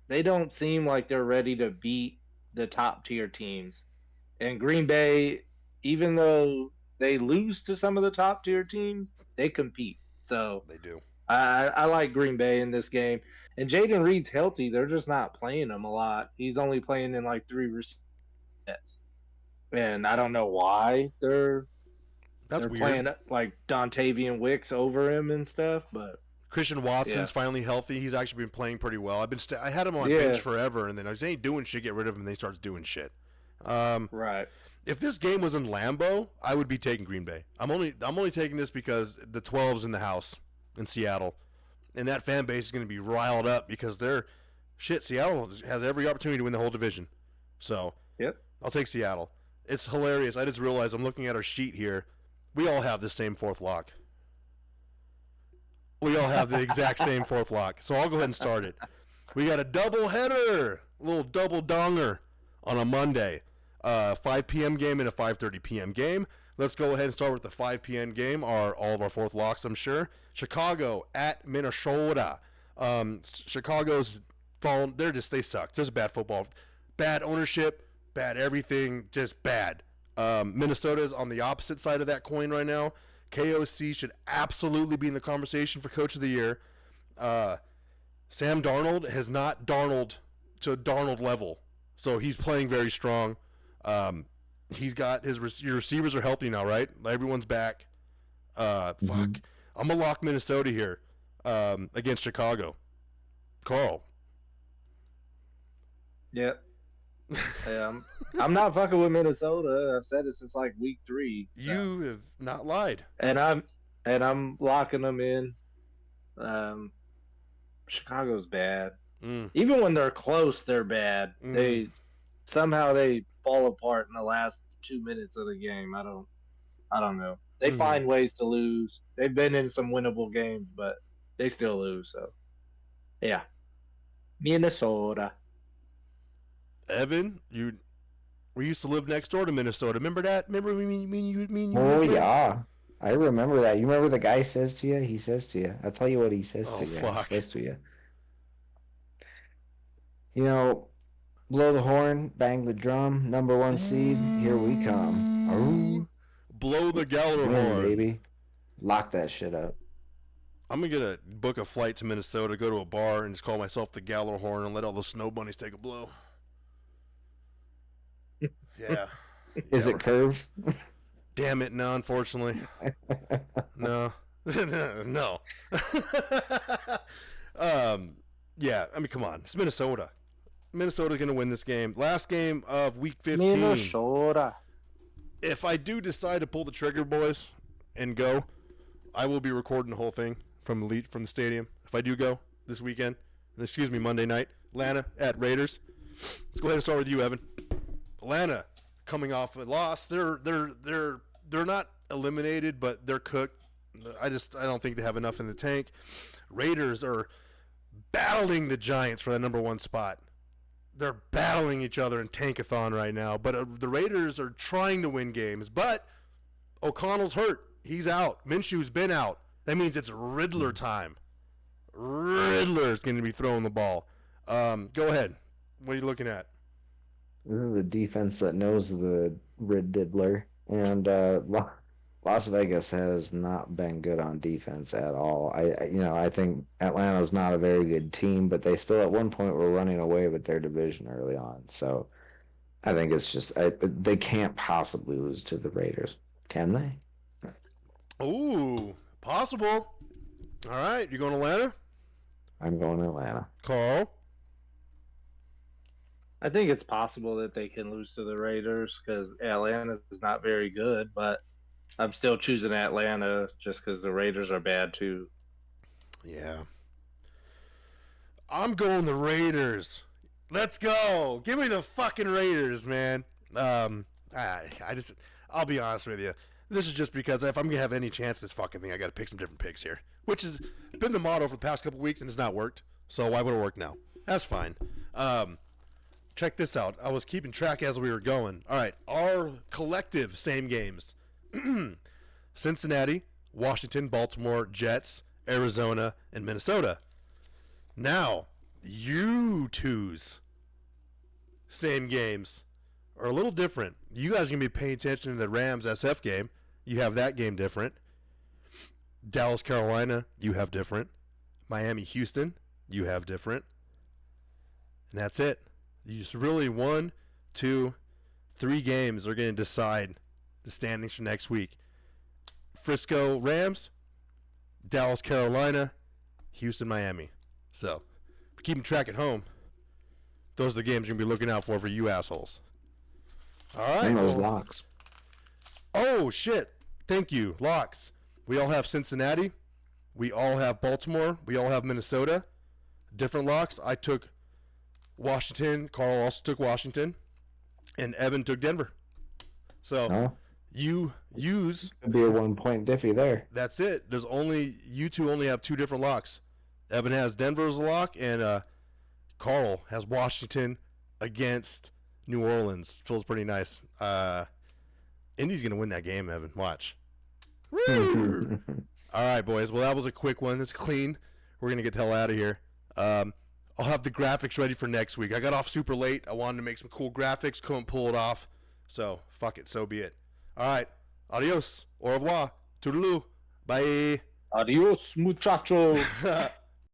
they don't seem like they're ready to beat the top tier teams. And Green Bay, even though they lose to some of the top tier teams, they compete. So they do. I like Green Bay in this game. And Jaden Reed's healthy. They're just not playing him a lot. He's only playing in like 3 receivers And I don't know why they're That's weird. playing like Dontavian Wicks over him and stuff, but Christian Watson's finally healthy. He's actually been playing pretty well. I had him on Yeah. bench forever, and then I was ain't doing shit. Get rid of him, and then he starts doing shit. right. If this game was in Lambeau, I would be taking Green Bay. I'm only taking this because the 12's in the house in Seattle, and that fan base is going to be riled up because Seattle has every opportunity to win the whole division. So Yep. I'll take Seattle. It's hilarious. I just realized I'm looking at our sheet here. We all have the same fourth lock. We all have the exact same fourth lock. So I'll go ahead and start it. We got a double header, a little double donger on a Monday. 5 p.m. game and a 5:30 p.m. game. Let's go ahead and start with the 5 p.m. game. All of our fourth locks, I'm sure. Chicago at Minnesota. Chicago's fallen. They suck. There's a bad football, bad ownership, bad everything, just bad. Minnesota's on the opposite side of that coin right now. KOC should absolutely be in the conversation for Coach of the Year. Sam Darnold has not Darnold to Darnold level, so he's playing very strong. He's got your receivers are healthy now, right? Everyone's back. Fuck. I'm gonna lock Minnesota here against Chicago. Carl. Yep. I'm not fucking with Minnesota. I've said it since like week 3. So. You have not lied. And I'm locking them in. Chicago's bad. Even when they're close, they're bad. They fall apart in the last 2 minutes of the game. I don't know. They find ways to lose. They've been in some winnable games, but they still lose. So, yeah, Minnesota. Evan, we used to live next door to Minnesota. Remember that? Remember me? Oh yeah, I remember that. You remember the guy says to you? He says to you. I'll tell you what he says to you. Fuck. He says to you. You know, blow the horn, bang the drum, number 1 seed, here we come. Ooh. Blow the Galler horn, baby. Lock that shit up. I'm gonna book a flight to Minnesota, go to a bar, and just call myself the Galler horn and let all the snow bunnies take a blow. Yeah. Is it curved? Damn it, no, unfortunately. No. No. Yeah, I mean, come on. It's Minnesota. Minnesota's going to win this game. Last game of week 15. Minnesota. If I do decide to pull the trigger, boys, and go, I will be recording the whole thing from the stadium. If I do go this weekend, Monday night, Atlanta at Raiders. Let's go ahead and start with you, Evan. Atlanta coming off a loss. They're not eliminated, but they're cooked. I don't think they have enough in the tank. Raiders are battling the Giants for that number 1 spot. They're battling each other in tankathon right now. But the Raiders are trying to win games. But O'Connell's hurt. He's out. Minshew's been out. That means it's Riddler time. Riddler's going to be throwing the ball. Go ahead. What are you looking at? This is a defense that knows the Riddler. And Las Vegas has not been good on defense at all. I think Atlanta's not a very good team, but they still at one point were running away with their division early on. So I think it's just they can't possibly lose to the Raiders, can they? Ooh, possible. All right, you going to Atlanta? I'm going to Atlanta. Carl? I think it's possible that they can lose to the Raiders because Atlanta is not very good, but I'm still choosing Atlanta just because the Raiders are bad too. Yeah. I'm going the Raiders. Let's go. Give me the fucking Raiders, man. I'll be honest with you. This is just because if I'm going to have any chance this fucking thing, I got to pick some different picks here, which has been the motto for the past couple weeks and it's not worked. So why would it work now? That's fine. Check this out. I was keeping track as we were going. All right. Our collective same games. Cincinnati, Washington, Baltimore, Jets, Arizona, and Minnesota. Now, you two's same games are a little different. You guys are going to be paying attention to the Rams SF game. You have that game different. Dallas, Carolina, you have different. Miami, Houston, you have different. And that's it. You just really 1, 2, 3 games are going to decide the standings for next week. Frisco Rams, Dallas Carolina, Houston Miami. So, keeping track at home. Those are the games you're going to be looking out for you assholes. All right. And those locks. Oh, shit. Thank you. Locks. We all have Cincinnati. We all have Baltimore. We all have Minnesota. Different locks. I took Washington. Carl also took Washington. And Evan took Denver. So, you use... Could be a 1-point diffy there. That's it. You two only have 2 different locks. Evan has Denver as a lock, and Carl has Washington against New Orleans. Feels pretty nice. Indy's going to win that game, Evan. Watch. Woo! All right, boys. Well, that was a quick one. It's clean. We're going to get the hell out of here. I'll have the graphics ready for next week. I got off super late. I wanted to make some cool graphics. Couldn't pull it off. So, fuck it. So be it. All right. Adios. Au revoir. Toodaloo. Bye. Adios, muchacho.